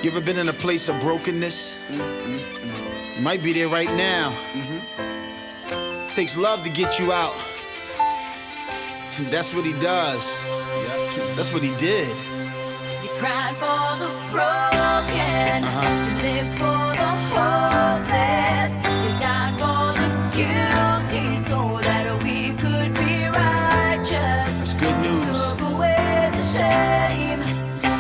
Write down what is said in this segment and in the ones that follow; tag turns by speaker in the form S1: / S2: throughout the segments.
S1: You ever been in a place of brokenness? You might be there right now. It takes love to get you out. And that's what he does. That's what he did.
S2: You cried for the broken. You lived for the hopeless. You died for the guilty so that we could be righteous.
S1: That's good news.
S2: Took away the shame.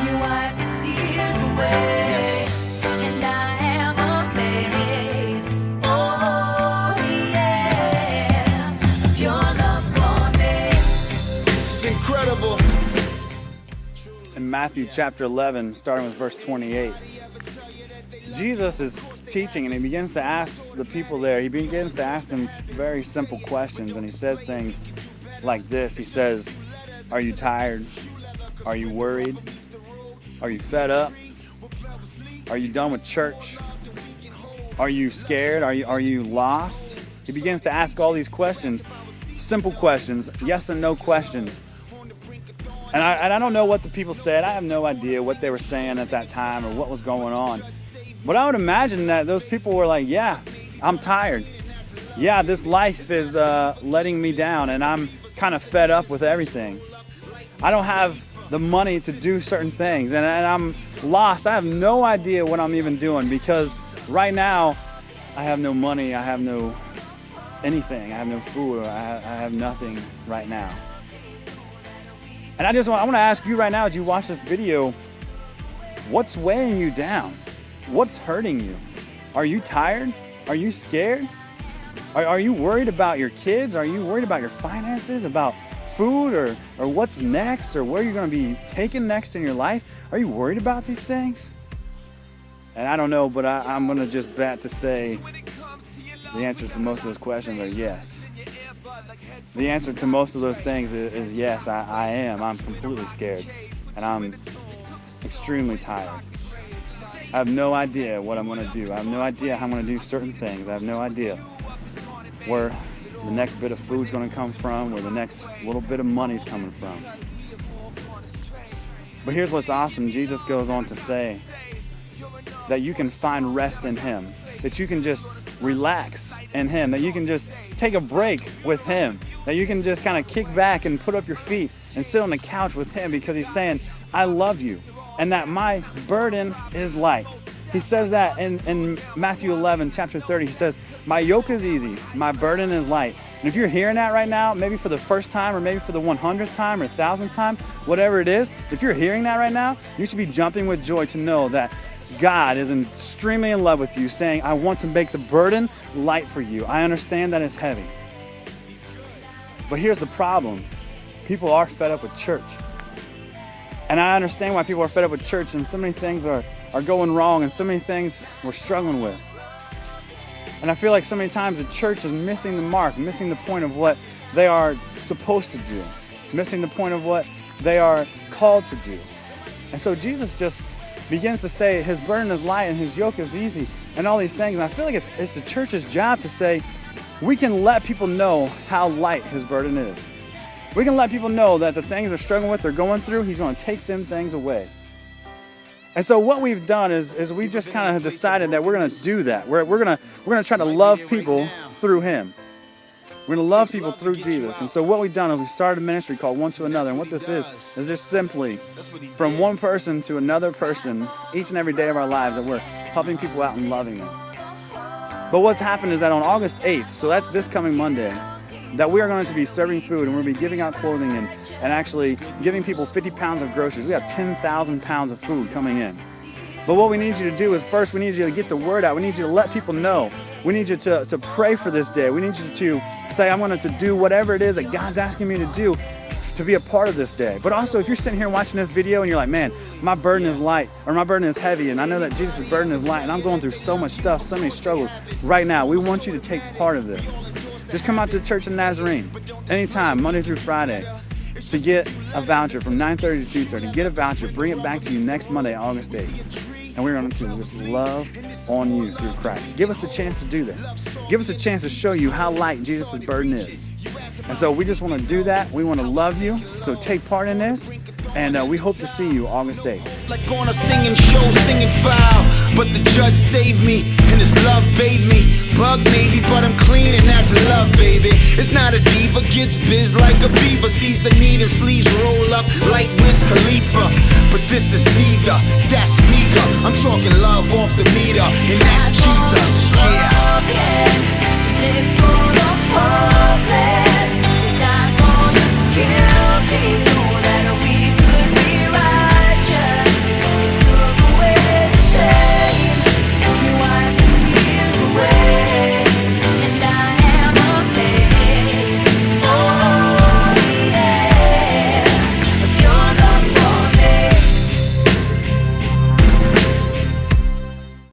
S2: You wiped the tears away.
S1: Yes.
S2: And I am amazed. Oh yeah, of your love for me.
S1: It's incredible.
S3: In Matthew chapter 11, starting with verse 28, Jesus is teaching and he begins to ask the people there, he begins to ask them very simple questions, and he says things like this. He says, are you tired? Are you worried? Are you fed up? Are you done with church? Are you scared? Are you lost? He begins to ask all these questions, simple questions, yes and no questions. And I don't know what the people said. I have no idea what they were saying at that time or what was going on. But I would imagine that those people were like, yeah, I'm tired. Yeah, this life is letting me down and I'm kind of fed up with everything. I don't have the money to do certain things and I'm lost. I have no idea what I'm even doing because right now I have no money. I have no anything. I have no food. I have nothing right now. And I want to ask you right now, as you watch this video, what's weighing you down? What's hurting you? Are you tired? Are you scared? Are you worried about your kids? Are you worried about your finances, about food, or what's next, or where you're going to be taken next in your life? Are you worried about these things? And I don't know, but I'm going to just bet to say the answer to most of those questions are yes. The answer to most of those things is yes, I am. I'm completely scared. And I'm extremely tired. I have no idea what I'm going to do. I have no idea how I'm going to do certain things. I have no idea where the next bit of food's going to come from, where the next little bit of money's coming from. But here's what's awesome. Jesus goes on to say that you can find rest in him, that you can just relax in him, that you can just take a break with him, that you can just kind of kick back and put up your feet and sit on the couch with him because he's saying, I love you, and that my burden is light. He says that in Matthew 11, chapter 30, he says, my yoke is easy, my burden is light. And if you're hearing that right now, maybe for the first time or maybe for the 100th time or 1,000th time, whatever it is, if you're hearing that right now, you should be jumping with joy to know that God is extremely in love with you, saying, I want to make the burden light for you. I understand that it's heavy. But here's the problem. People are fed up with church. And I understand why people are fed up with church, and so many things are going wrong, and so many things we're struggling with. And I feel like so many times the church is missing the mark, missing the point of what they are supposed to do, missing the point of what they are called to do. And so Jesus just begins to say his burden is light and his yoke is easy and all these things. And I feel like it's the church's job to say, we can let people know how light his burden is. We can let people know that the things they're struggling with, they're going through, he's going to take them things away. And so what we've done is we just kind of decided that we're going to do that. We're going to try to love people through him. We're going to love people through Jesus. And so what we've done is we started a ministry called ONE2Another. And what this is just simply from one person to another person each and every day of our lives, that we're helping people out and loving them. But what's happened is that on August 8th, so that's this coming Monday, that we are going to be serving food and we're going to be giving out clothing and actually giving people 50 pounds of groceries. We have 10,000 pounds of food coming in. But what we need you to do is first we need you to get the word out. We need you to let people know. We need you to pray for this day. We need you to say, I'm going to do whatever it is that God's asking me to do to be a part of this day. But also, if you're sitting here watching this video and you're like, man, my burden is light, or my burden is heavy, and I know that Jesus' burden is light, and I'm going through so much stuff, so many struggles right now, we want you to take part of this. Just come out to the Church of Nazarene anytime, Monday through Friday, to get a voucher from 9:30 to 2:30. Get a voucher, bring it back to you next Monday, August 8th. And we're going to just love on you through Christ. Give us the chance to do that. Give us a chance to show you how light Jesus' burden is. And so we just want to do that. We want to love you. So take part in this. And we hope to see you August 8th.
S1: Like on a singing show, singing foul. But the judge saved me, and his love bathed me. Bug maybe, but I'm clean, and that's love, baby. It's not a diva, gets biz like a beaver. Sees the need and sleeves roll up like Wiz Khalifa. But this is neither, that's meager. I'm talking love off the meter, and that's Jesus, yeah.
S2: Lived for the